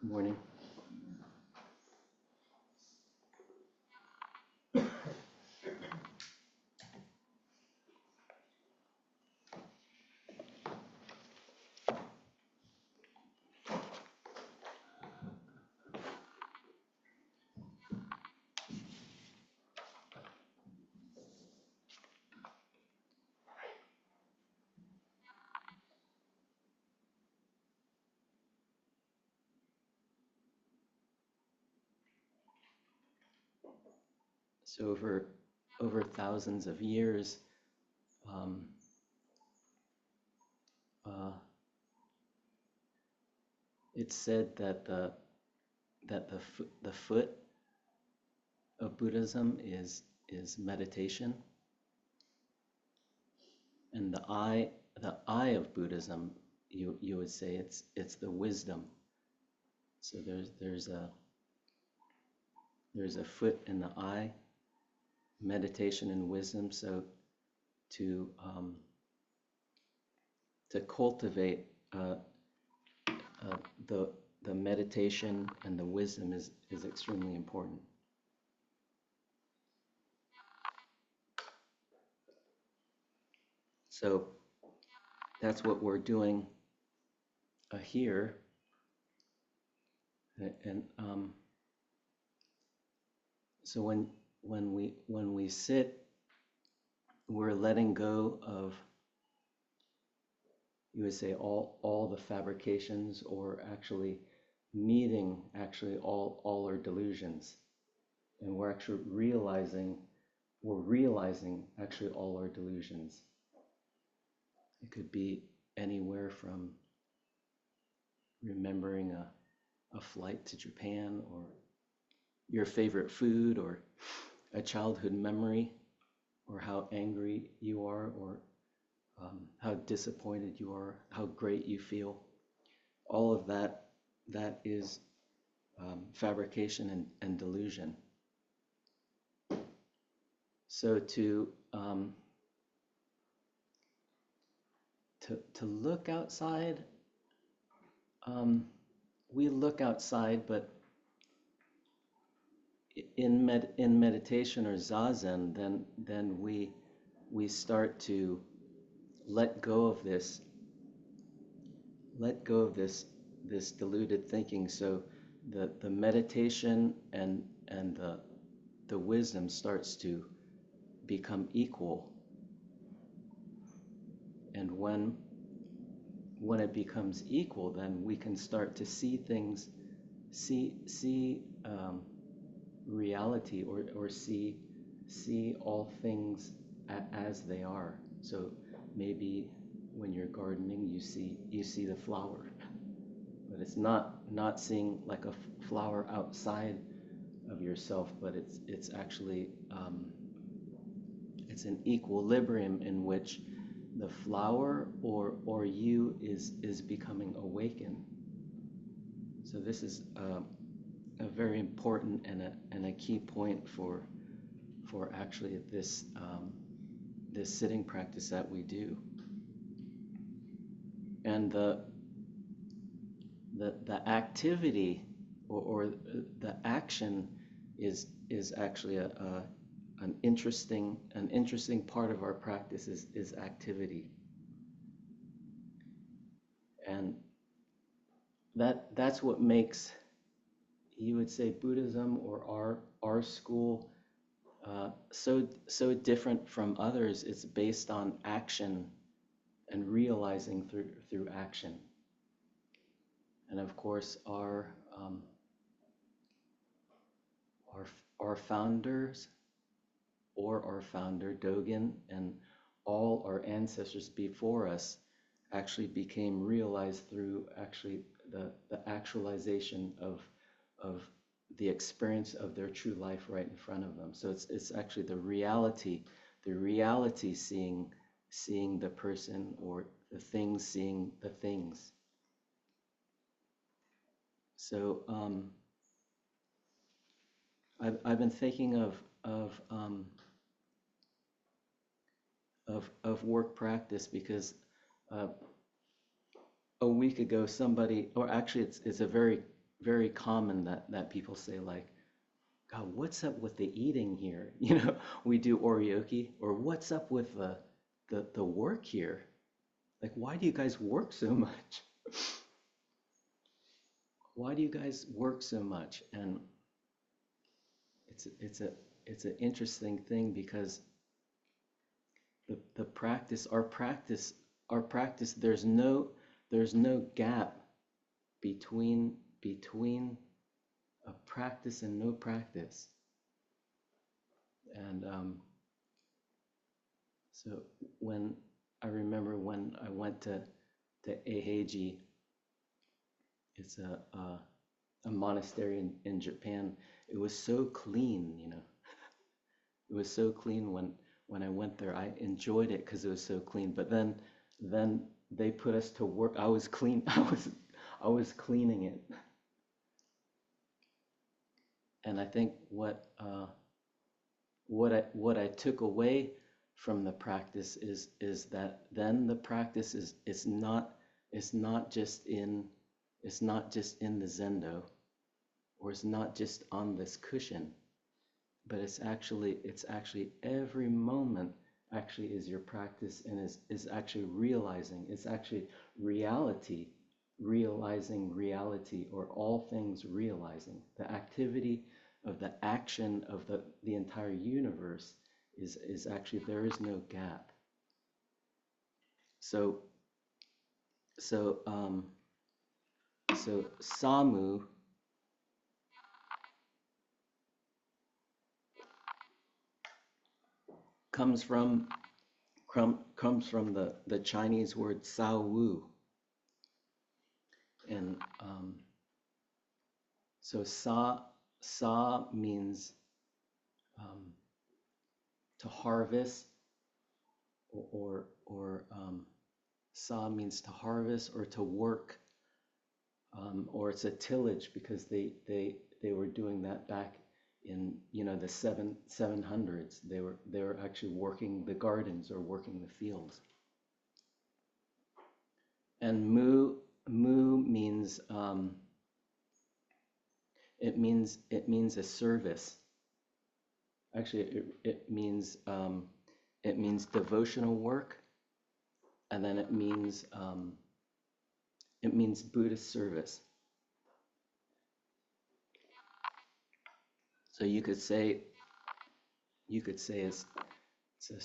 Morning. So over thousands of years, um, it's said that the foot of Buddhism is meditation, and the eye of Buddhism, you would say it's the wisdom. So there's a foot in the eye, meditation and wisdom. So to cultivate the meditation and the wisdom is extremely important. So that's what we're doing here, and so when we sit, we're letting go of, you would say, all the fabrications, or actually meeting all our delusions, and we're actually realizing actually all our delusions. It could be anywhere from remembering a flight to Japan, or your favorite food, or a childhood memory, or how angry you are, or how disappointed you are, how great you feel. All of that is fabrication and delusion. So to look outside, we look outside, but in meditation or zazen, then we start to let go of this deluded thinking. So the meditation and the wisdom starts to become equal, and when it becomes equal, then we can start to see things, see reality, or see all things as they are. So maybe when you're gardening, you see the flower, but it's not seeing like a flower outside of yourself, but it's actually it's an equilibrium in which the flower or you is becoming awakened. So this is a very important and a key point for actually this sitting practice that we do. And the activity or the action is actually an interesting part of our practice is activity. And that's what makes, you would say, Buddhism or our school so different from others. It's based on action and realizing through action. And of course, our founders, or our founder Dogen, and all our ancestors before us actually became realized through actually the actualization of the experience of their true life right in front of them. So it's actually the reality seeing the person, or the things seeing the things. So I've been thinking of work practice, because a week ago somebody, or actually it's a very very common that people say like, God, what's up with the eating here? We do oryoki, or what's up with the work here? Like, why do you guys work so much? Why do you guys work so much? And it's an interesting thing because the practice, our practice, there's no gap between a practice and no practice. And so I remember when I went to Eiheiji, it's a monastery in Japan. It was so clean, It was so clean when I went there. I enjoyed it because it was so clean. But then they put us to work. I was clean. I was cleaning it. And I think what I took away from the practice is that then the practice is not just in the zendo, or it's not just on this cushion, but it's actually every moment actually is your practice, and is actually realizing. It's actually realizing reality, or all things realizing. The activity of the action of the entire universe is actually, there is no gap. So Samu comes from the Chinese word Sao Wu, and so Sa means to harvest, or Sa means to harvest or to work, or it's a tillage, because they were doing that back in the 700s. They were actually working the gardens or working the fields. And mu means it means a service. Actually, it means devotional work, and then it means Buddhist service. So you could say it's a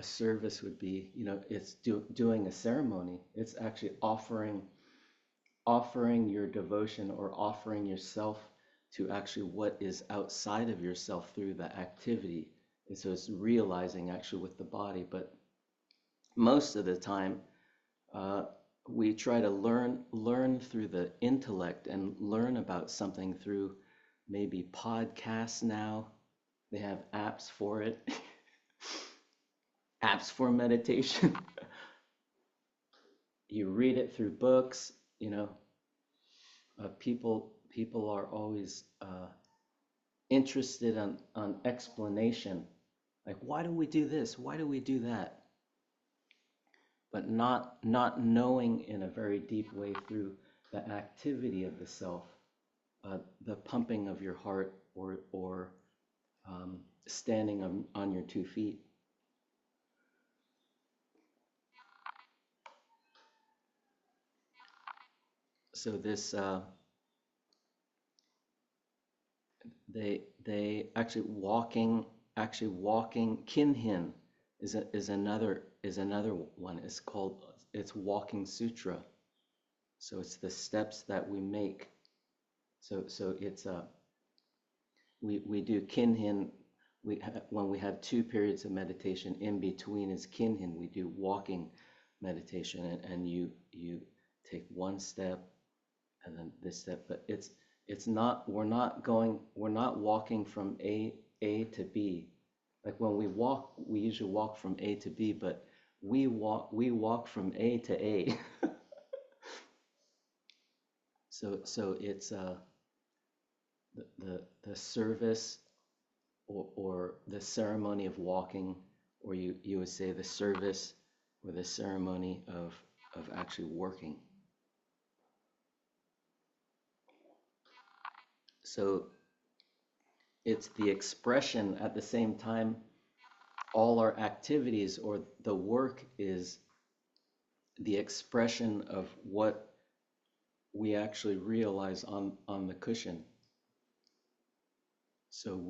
service would be, it's doing a ceremony. It's actually offering your devotion, or offering yourself to actually what is outside of yourself through the activity. And so it's realizing actually with the body. But most of the time, we try to learn through the intellect, and learn about something through maybe podcasts now. They have apps for it. Apps for meditation. You read it through books, people are always interested on explanation. Like, why do we do this? Why do we do that? But not knowing in a very deep way through the activity of the self, the pumping of your heart, or standing on your 2 feet. So this they actually walking kinhin is another one. It's walking sutra. So it's the steps that we make. So it's we do kinhin. When we have 2 periods of meditation, in between is kinhin. We do walking meditation, and you take 1 step and then this step. But it's not, we're not walking from A to B. Like when we walk, we usually walk from A to B, but we walk from A to A. So it's the service, or the ceremony of walking, or you would say the service or the ceremony of actually working. So it's the expression at the same time. All our activities or the work is the expression of what we actually realize on the cushion. So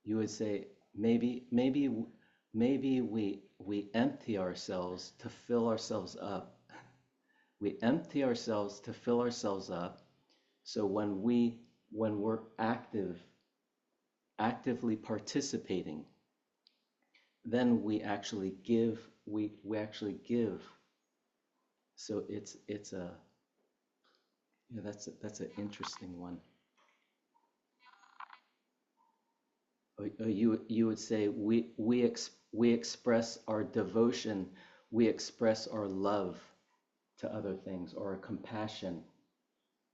you would say maybe we empty ourselves to fill ourselves up. We empty ourselves to fill ourselves up. So when we're actively participating, then we actually give. We actually give. So it's a that's an interesting one. You would say we express our devotion, we express our love to other things, or a compassion,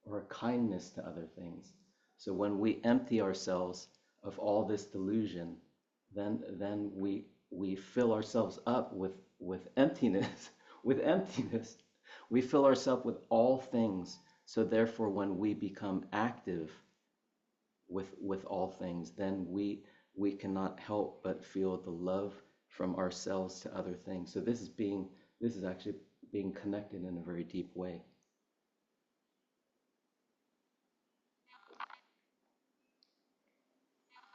or a kindness to other things. So when we empty ourselves of all this delusion, then we fill ourselves up with emptiness, with emptiness. We fill ourselves with all things. So therefore, when we become active with all things, then we cannot help but feel the love from ourselves to other things. So this is actually being connected in a very deep way.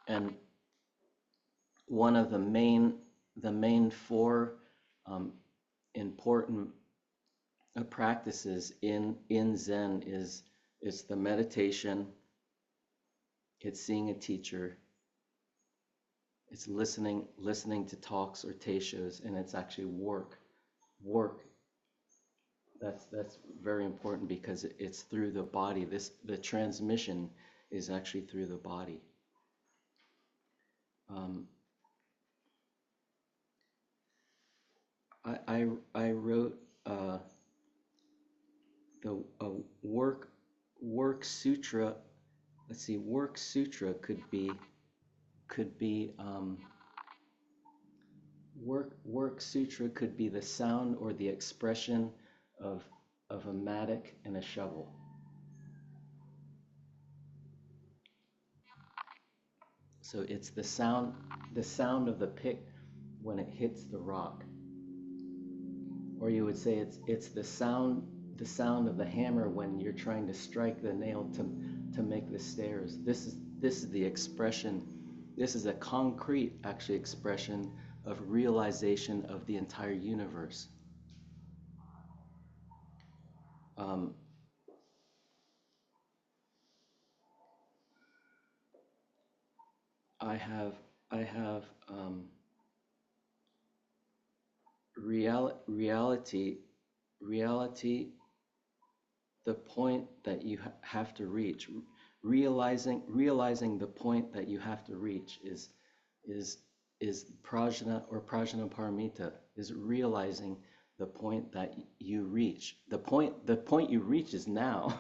And one of the main four important practices in Zen is the meditation, it's seeing a teacher, it's listening to talks or teishos, and it's actually work. That's very important because it's through the body. The transmission is actually through the body. I wrote the work sutra. Let's see, work sutra could be work sutra could be the sound or the expression of a mattock and a shovel. So it's the sound of the pick when it hits the rock. Or you would say it's the sound of the hammer when you're trying to strike the nail to make the stairs. This is the expression. This is a concrete actually expression of realization of the entire universe. I have reality, the point that you have to reach. Realizing the point that you have to reach is prajna or prajnaparamita, is realizing the point that you reach. The point you reach is now.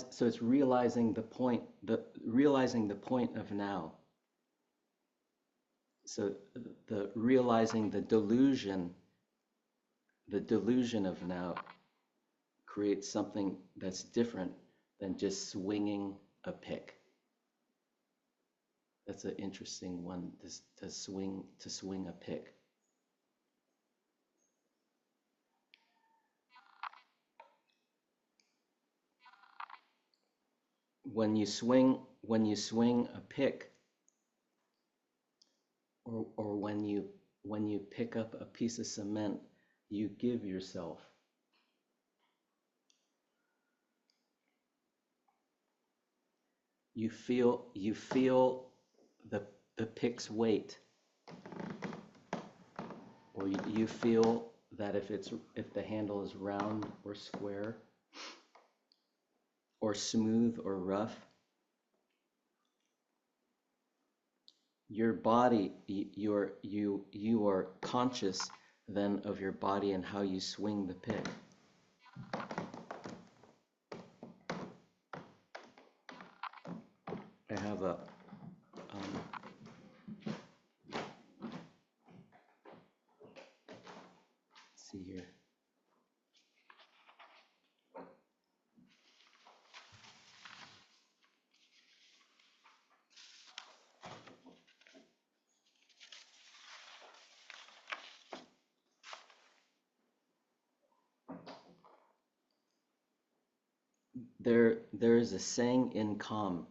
So it's realizing the point of now. So the realizing the delusion of now creates something that's different than just swinging a pick. That's an interesting one, to swing a pick. When you swing a pick, or when you pick up a piece of cement, you give yourself. You feel the pick's weight, or you feel that if the handle is round or square, or smooth or rough, your body, you are conscious then of your body and how you swing the pick. I have a let's see here. there is a saying in Kam,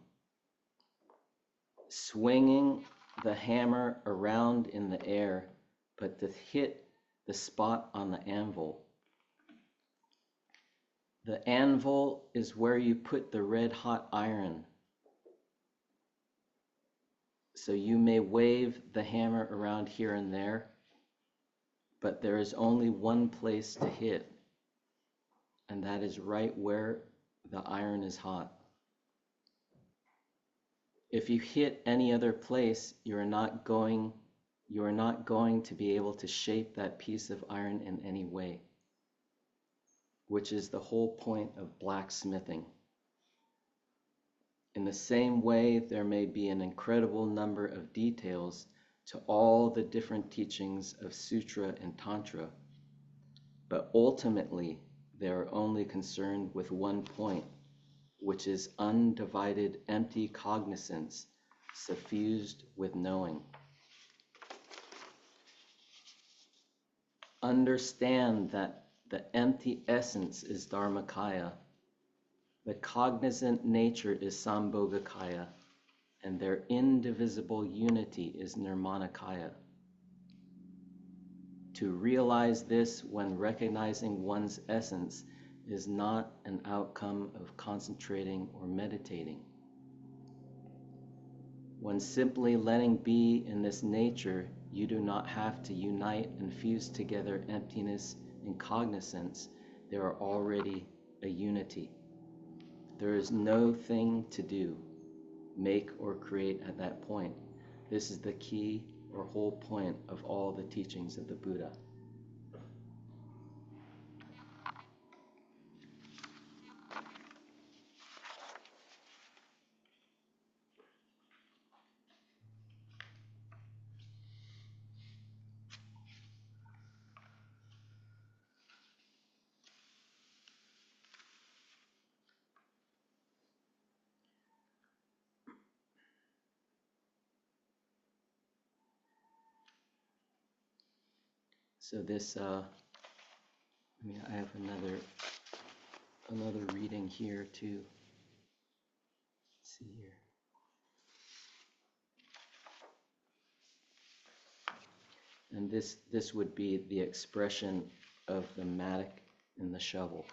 swinging the hammer around in the air, but to hit the spot on the anvil. The anvil is where you put the red hot iron. So you may wave the hammer around here and there, but there is only one place to hit, and that is right where the iron is hot. If you hit any other place, you are not going to be able to shape that piece of iron in any way, which is the whole point of blacksmithing. In the same way, there may be an incredible number of details to all the different teachings of Sutra and Tantra, but ultimately, they are only concerned with one point, which is undivided empty cognizance suffused with knowing. Understand that the empty essence is Dharmakaya, the cognizant nature is Sambhogakaya, and their indivisible unity is Nirmanakaya. To realize this when recognizing one's essence is not an outcome of concentrating or meditating. When simply letting be in this nature, you do not have to unite and fuse together emptiness and cognizance. They are already a unity. There is no thing to do, make or create at that point. This is the key or whole point of all the teachings of the Buddha. So this, I have another reading here too. Let's see here. And this would be the expression of the mattock and the shovel.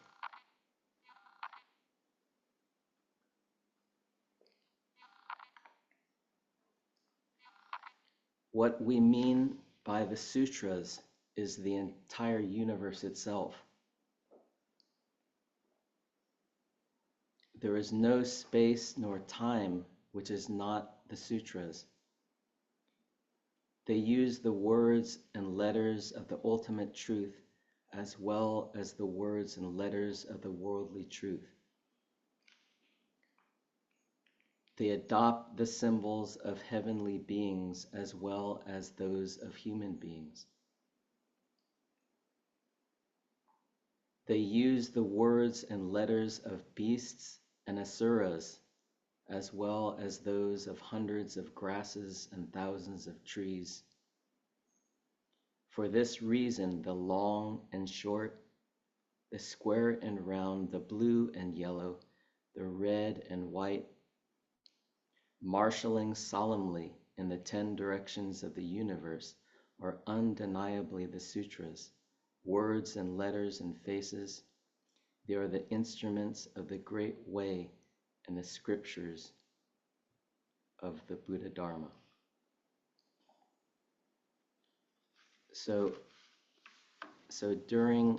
What we mean by the sutras is the entire universe itself. There is no space nor time which is not the sutras. They use the words and letters of the ultimate truth as well as the words and letters of the worldly truth. They adopt the symbols of heavenly beings as well as those of human beings. They use the words and letters of beasts and asuras, as well as those of hundreds of grasses and thousands of trees. For this reason, the long and short, the square and round, the blue and yellow, the red and white, marshalling solemnly in the 10 directions of the universe, are undeniably the sutras. Words and letters and faces, they are the instruments of the great way and the scriptures of the Buddha Dharma. So during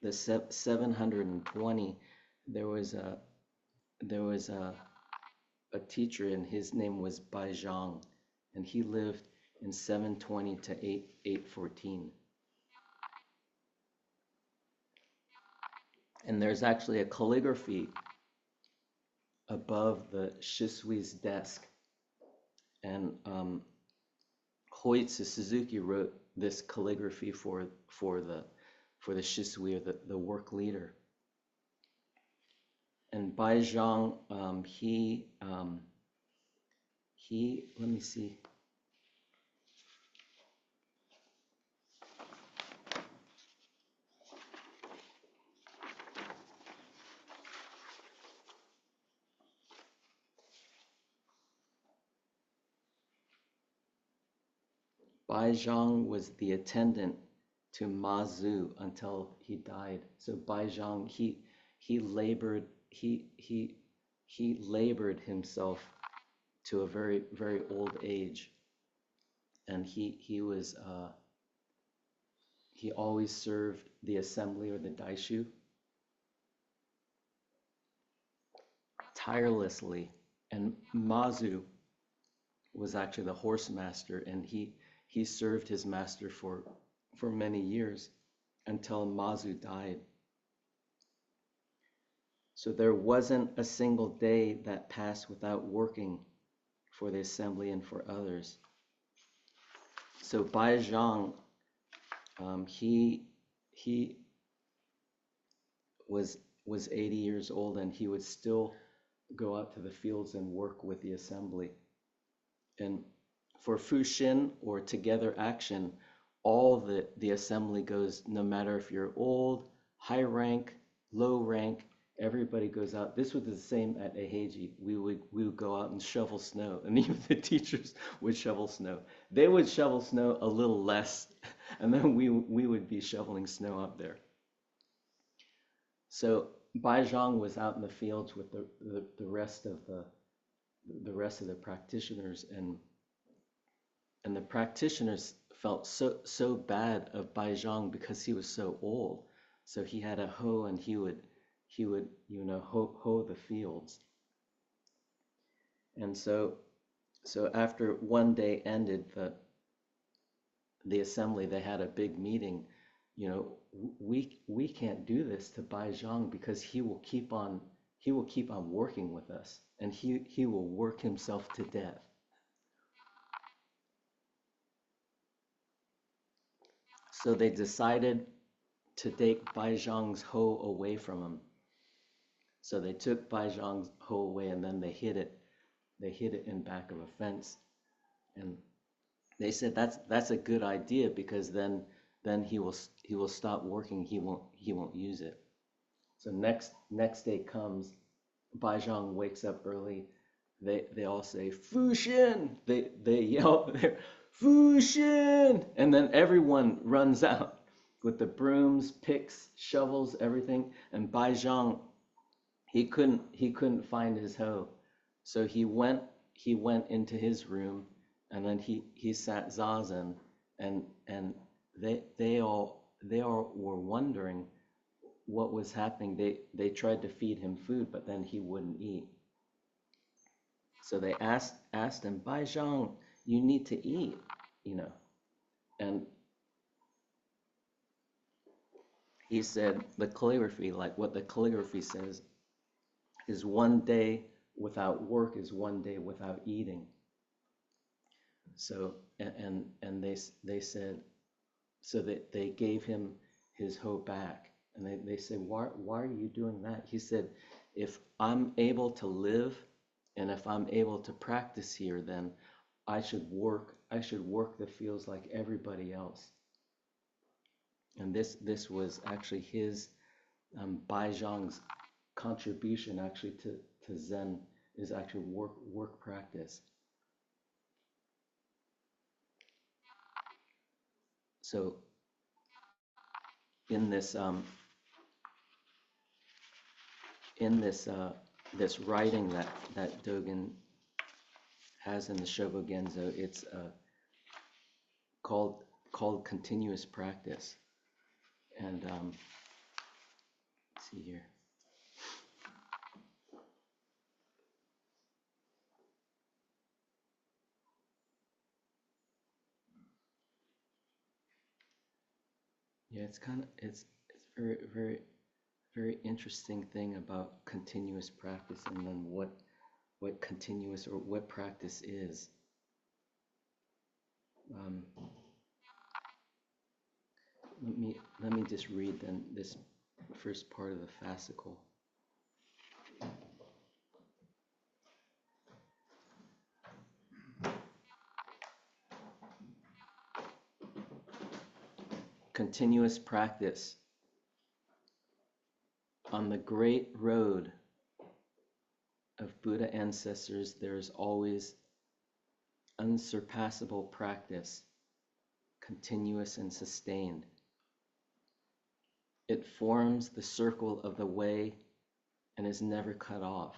the 720, there was a teacher, and his name was Bai Zhang, and he lived in 720 to 814. And there's actually a calligraphy above the Shisui's desk, and Eiheiji Suzuki wrote this calligraphy for the Shisui, or the work leader. And Bai Zhang, he let me see. Bai Zhang was the attendant to Ma Zu until he died. So Bai Zhang, he labored he labored himself to a very very old age, and he always served the assembly or the daishu tirelessly. And Mazu was actually the horse master, and he served his master for many years until Mazu died. So there wasn't a single day that passed without working for the assembly and for others. So Bai Zhang, he was 80 years old, and he would still go out to the fields and work with the assembly. And for Fushin, or together action, all the assembly goes, no matter if you're old, high rank, low rank, everybody goes out. This was the same at Eiheiji. We would go out and shovel snow, and even the teachers would shovel snow. They would shovel snow a little less, and then we would be shoveling snow up there. So Bai Zhang was out in the fields with the rest of the practitioners, and the practitioners felt so bad of Bai Zhang because he was so old. So he had a hoe, and he would hoe the fields. And so after one day ended the assembly, they had a big meeting. We can't do this to Bai Zhang because he will keep on working with us, and he will work himself to death. So they decided to take Bai Zhang's hoe away from him. So they took Bai Zhang's hoe away, and then they hid it in back of a fence. And they said that's a good idea, because then he will stop working. He won't use it. So next day comes, Bai Zhang wakes up early. They all say Fushin. They yell Fushin, and then everyone runs out with the brooms, picks, shovels, everything. And Bai Zhang, he couldn't find his hoe, so he went into his room, and then he sat zazen, and they all were wondering what was happening. They tried to feed him food, but then he wouldn't eat. So they asked him, Bai Zhang, you need to eat, and he said the calligraphy, like what the calligraphy says, is one day without work is one day without eating. So and they said, so that they gave him his hoe back, and they said, why are you doing that? He said, if I'm able to live, and if I'm able to practice here, then I should work the fields like everybody else. And this was actually his Bai Zhang's contribution actually to Zen, is actually work practice. So in this this writing that Dogen has in the Shobogenzo, it's called continuous practice. And let's see here. Yeah, it's very very very interesting thing about continuous practice, and then what continuous or what practice is. Let me just read then this first part of the fascicle. Continuous practice. On the great road of Buddha ancestors, there is always unsurpassable practice. continuous and sustained. It forms the circle of the way and is never cut off.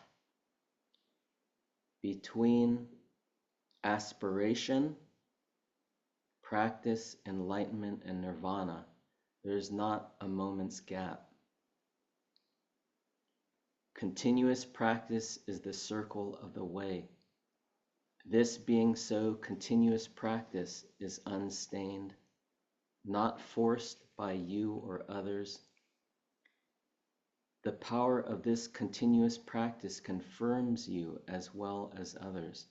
Between aspiration, practice, enlightenment, and nirvana, there is not a moment's gap. Continuous practice is the circle of the way. This being so, continuous practice is unstained, not forced by you or others. The power of this continuous practice confirms you as well as others.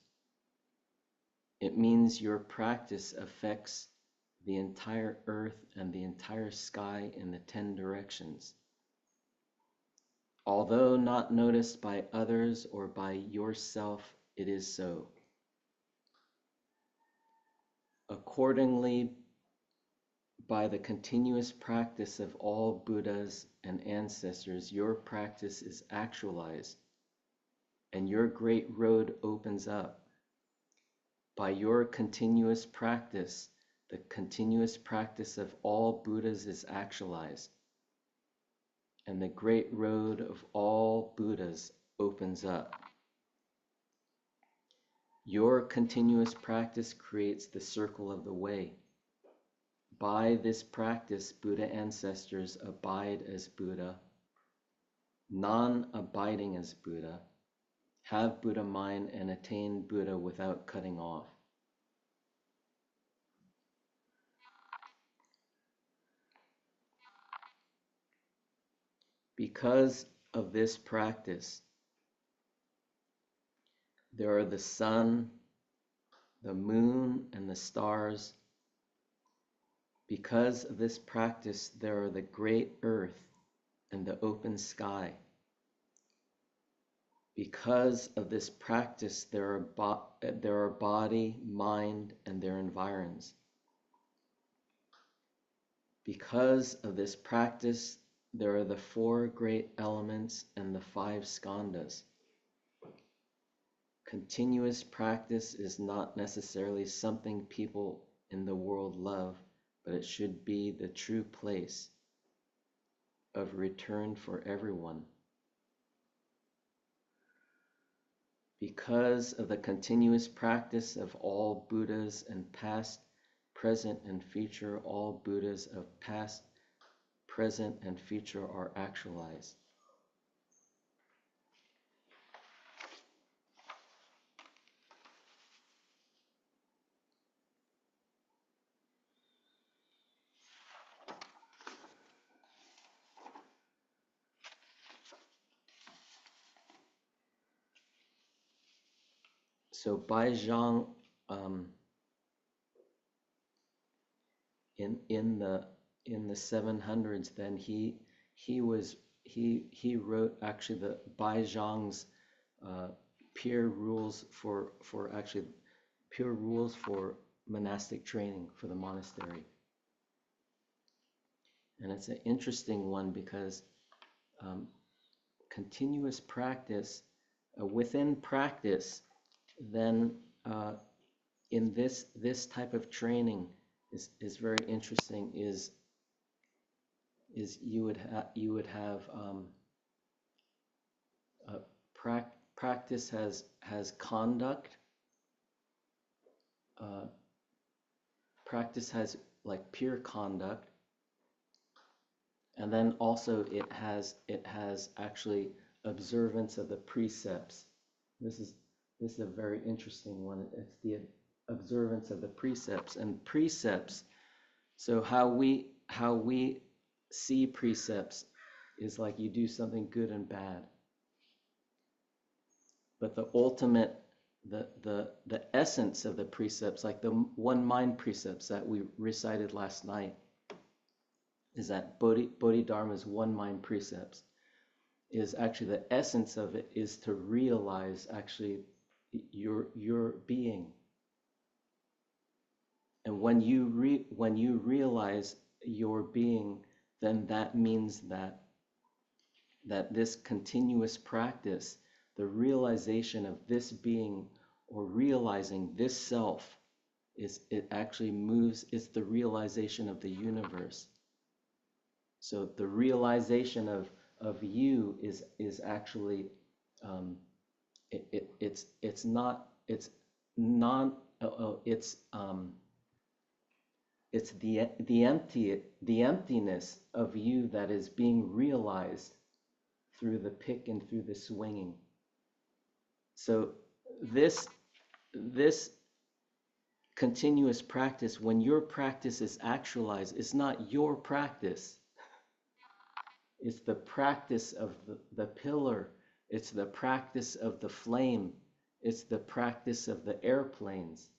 It means your practice affects the entire earth and the entire sky in the 10 directions. Although not noticed by others or by yourself, it is so. Accordingly, by the continuous practice of all Buddhas and ancestors, your practice is actualized and your great road opens up. By your continuous practice, the continuous practice of all Buddhas is actualized, and the great road of all Buddhas opens up. Your continuous practice creates the circle of the way. By this practice, Buddha ancestors abide as Buddha, non-abiding as Buddha, have Buddha mind, and attain Buddha without cutting off. Because of this practice, there are the sun, the moon, and the stars. Because of this practice, there are the great earth and the open sky. Because of this practice, there are body, mind, and their environs. Because of this practice, there are the 4 great elements and the 5 skandhas. Continuous practice is not necessarily something people in the world love, but it should be the true place of return for everyone. Because of the continuous practice of all Buddhas and past, present, and future, all Buddhas of past, present, and future are actualized. So Bai Zhang, in the 700s, then he wrote actually the Bai Zhang's peer rules for monastic training for the monastery. And it's an interesting one because continuous practice, within practice, then in this type of training is very interesting. Is you would have practice has conduct. Practice has like pure conduct, and then also it has actually observance of the precepts. This is a very interesting one. It's the observance of the precepts and precepts. So how we see precepts is like you do something good and bad. But the ultimate, the essence of the precepts, like the one mind precepts that we recited last night, is that Bodhidharma's one mind precepts is actually the essence of it is to realize actually your being. And when you realize your being, then that means that this continuous practice, the realization of this being or realizing this self, it actually moves, it's the realization of the universe. So the realization of you is actually it's not it's non it's the emptiness of you that is being realized through the pick and through the swinging. So this continuous practice, when your practice is actualized, it's not your practice. It's the practice of the pillar. It's the practice of the flame. It's the practice of the airplanes.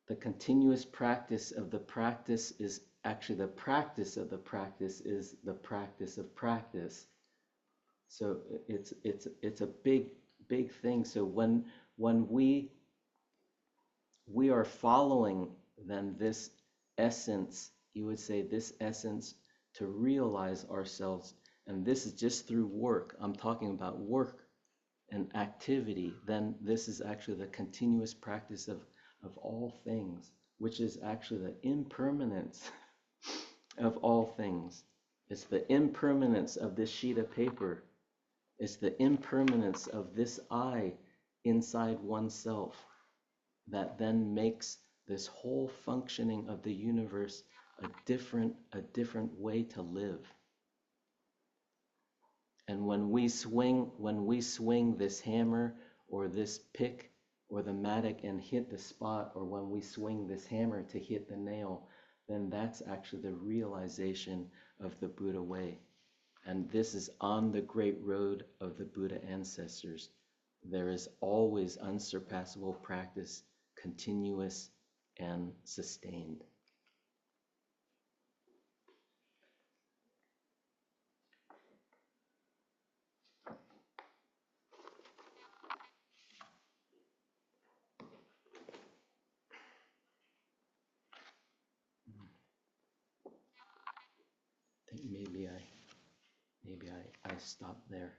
The continuous practice of the practice is actually the practice of the practice is the practice of practice. So it's a big thing. So when we are following then this essence, you would say this essence to realize ourselves, and this is just through work. I'm talking about work and activity. Then this is actually the continuous practice of all things, which is actually the impermanence of all things. It's the impermanence of this sheet of paper. It's the impermanence of this I inside oneself that then makes this whole functioning of the universe a different way to live. And when we swing this hammer or this pick or the mattock and hit the spot, or when we swing this hammer to hit the nail, then that's actually the realization of the Buddha way. And this is on the great road of the Buddha ancestors. There is always unsurpassable practice, continuous and sustained. I think maybe I stop there.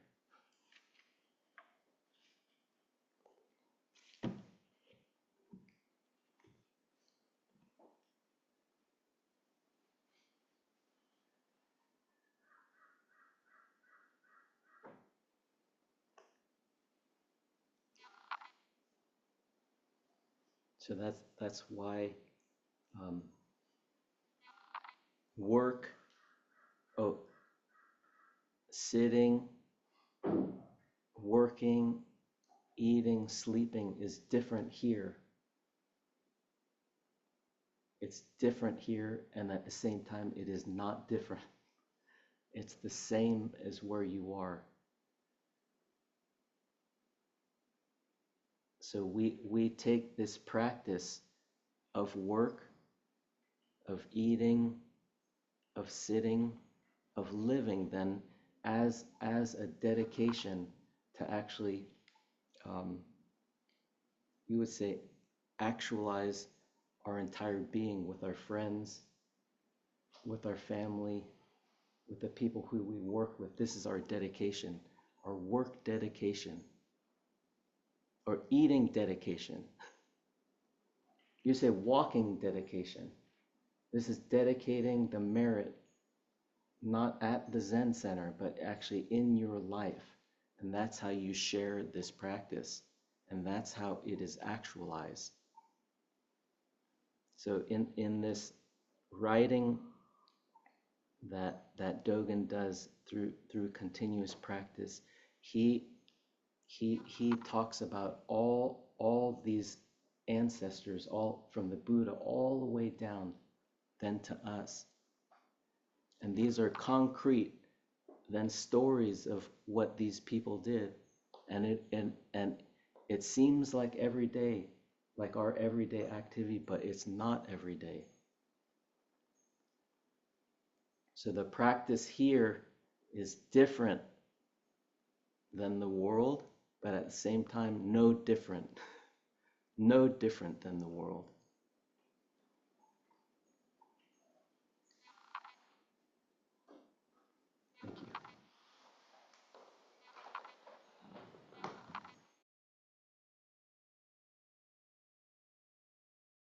So that's why work, sitting, working, eating, sleeping is different here. It's different here, and at the same time, it is not different. It's the same as where you are. So we take this practice of work, of eating, of sitting, of living then as a dedication to actually, you would say, actualize our entire being with our friends, with our family, with the people who we work with. This is our dedication, our work dedication, or eating dedication. You say walking dedication. This is dedicating the merit, not at the Zen Center, but actually in your life. And that's how you share this practice. And that's how it is actualized. So in this writing that Dogen does through continuous practice, he talks about all these ancestors, all from the Buddha all the way down then to us. And these are concrete then stories of what these people did. And it seems like every day, like our everyday activity, but it's not every day. So the practice here is different than the world, but at the same time, no different than the world.